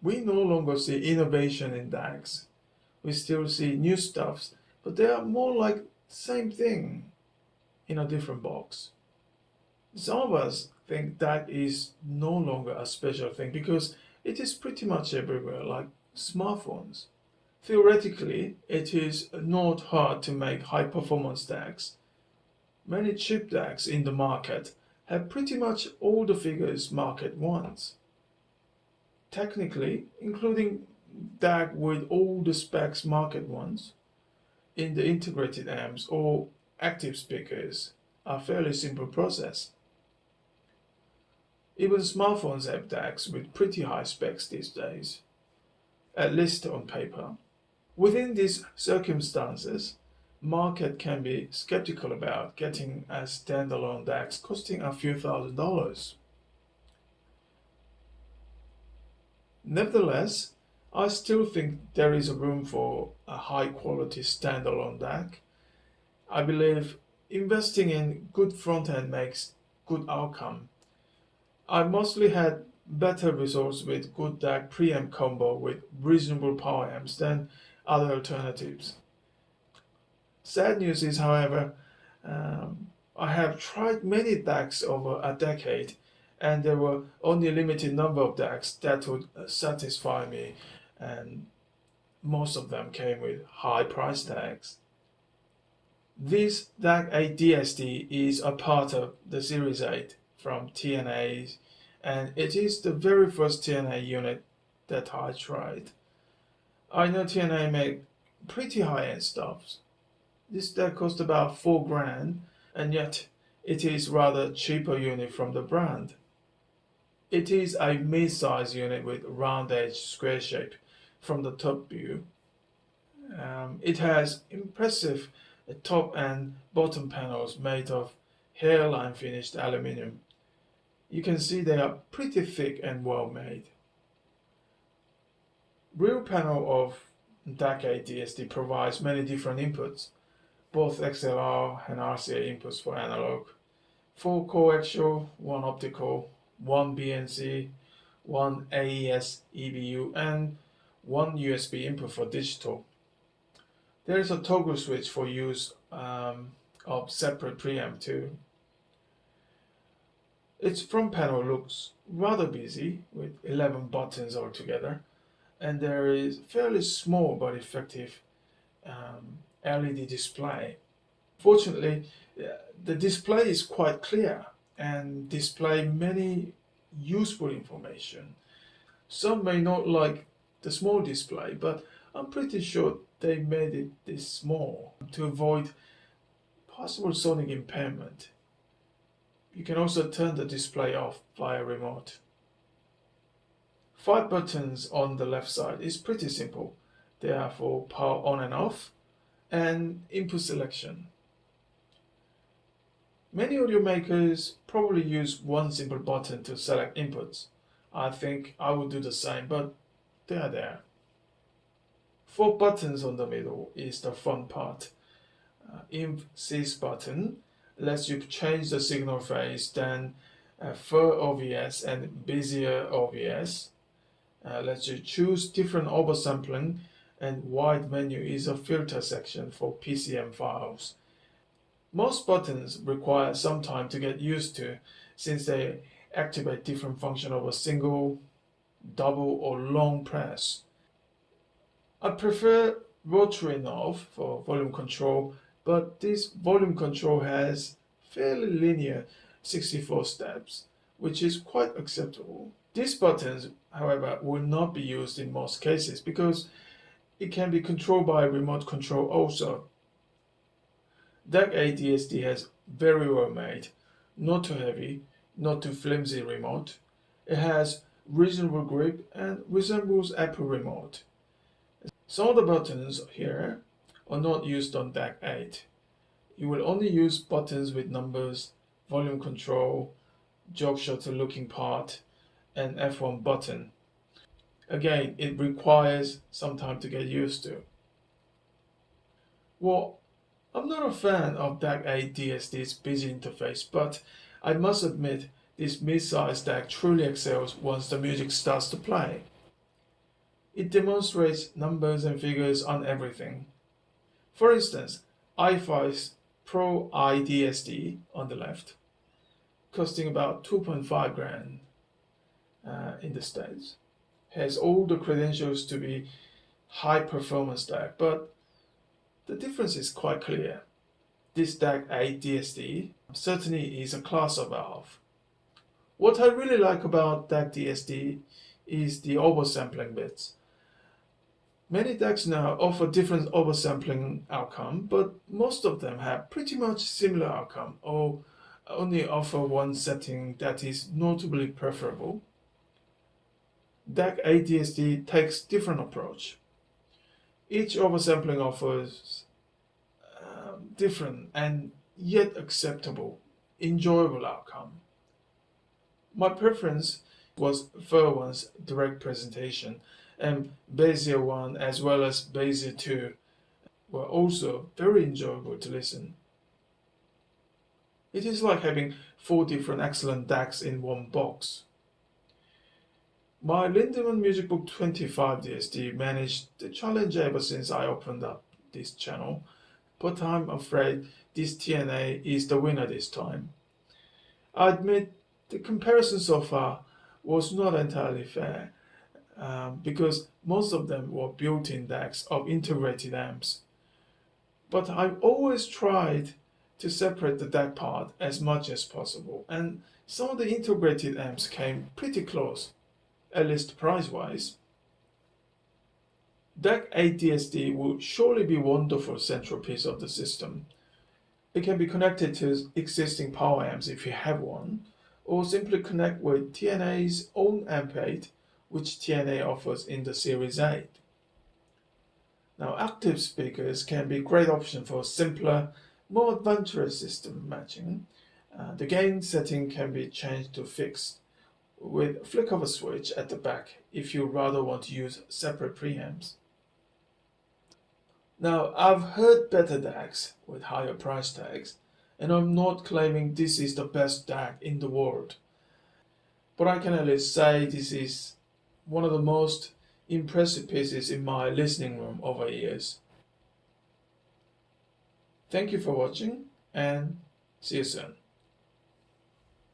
We no longer see innovation in DACs. We still see new stuffs, but they are more like same thing in a different box. Some of us think that is no longer a special thing because it is pretty much everywhere, like smartphones. Theoretically, it is not hard to make high performance DACs. Many cheap DACs in the market have pretty much all the figures market wants. Technically, including DAC with all the specs market wants, in the integrated amps or active speakers, a fairly simple process. Even smartphones have DACs with pretty high specs these days, at least on paper. Within these circumstances, market can be skeptical about getting a standalone DACs costing a few $1,000s. Nevertheless, I still think there is a room for a high quality standalone DAC. I believe investing in good front end makes good outcome. I mostly had better results with good DAC preamp combo with reasonable power amps than other alternatives. Sad news is, however, I have tried many DACs over a decade, and there were only a limited number of DACs that would satisfy me, and most of them came with high price tags. This DAC8 DSD is a part of the Series 8 from TNA, and it is the very first TNA unit that I tried. I know TNA make pretty high-end stuff. This DAC cost about $4,000, and yet it is rather cheaper unit from the brand. It is a mid-size unit with round edge square shape from the top view. It has impressive top and bottom panels made of hairline finished aluminium. You can see they are pretty thick and well made. Rear panel of DAC8 DSD provides many different inputs, both XLR and RCA inputs for analog, 4 coaxial, 1 optical, 1 BNC, 1 AES EBU, and 1 USB input for digital. There is a toggle switch for use of separate preamp too. Its front panel looks rather busy with 11 buttons altogether, and there is fairly small but effective LED display. Fortunately, the display is quite clear and display many useful information. Some may not like the small display, but I'm pretty sure they made it this small to avoid possible sonic impairment. You can also turn the display off via remote. 5 buttons on the left side is pretty simple. They are for power on and off and input selection. Many audio makers probably use one simple button to select inputs. I think I would do the same, but they are there. 4 buttons on the middle is the fun part. Inv Sys button lets you change the signal phase, then fur OVS and Bezier OVS lets you choose different oversampling, and wide menu is a filter section for PCM files. Most buttons require some time to get used to since they activate different functions of a single, double or long press. I prefer rotary knob for volume control, but this volume control has fairly linear 64 steps, which is quite acceptable. These buttons, however, will not be used in most cases because it can be controlled by remote control also. DAC8 DSD has very well made, not too heavy, not too flimsy remote. It has reasonable grip and resembles Apple remote. Some of the buttons here are not used on DAC8. You will only use buttons with numbers, volume control, jog shutter looking part, and F1 button. Again, it requires some time to get used to. Well, I'm not a fan of DAC8 DSD's busy interface, but I must admit this mid-size DAC truly excels once the music starts to play. It demonstrates numbers and figures on everything. For instance, i5's Pro IDSD on the left, costing about 2.5 grand in the States, has all the credentials to be high performance DAC, but the difference is quite clear. This DAC8 DSD certainly is a class above. What I really like about DAC DSD is the oversampling bits. Many DACs now offer different oversampling outcome, but most of them have pretty much similar outcome or only offer one setting that is notably preferable. DAC8 DSD takes different approach. Each oversampling offers different and yet acceptable, enjoyable outcome. My preference was Fur1's direct presentation, and Bezier 1 as well as Bezier 2 were also very enjoyable to listen. It is like having 4 different excellent DACs in one box. My Lindemann Music Book 25 DSD managed the challenge ever since I opened up this channel, but I'm afraid this TNA is the winner this time. I admit the comparison so far was not entirely fair, because most of them were built-in DACs of integrated amps. But I've always tried to separate the DAC part as much as possible, and some of the integrated amps came pretty close, at least price-wise. DAC8 DSD will surely be a wonderful central piece of the system. It can be connected to existing power amps if you have one, or simply connect with TNA's own amp 8, which TNA offers in the Series 8. Now, active speakers can be a great option for simpler, more adventurous system matching. The gain setting can be changed to fixed with a flick of a switch at the back if you rather want to use separate preamps. Now, I've heard better DACs with higher price tags, and I'm not claiming this is the best DAC in the world. But I can at least say this is one of the most impressive pieces in my listening room over years. Thank you for watching, and see you soon.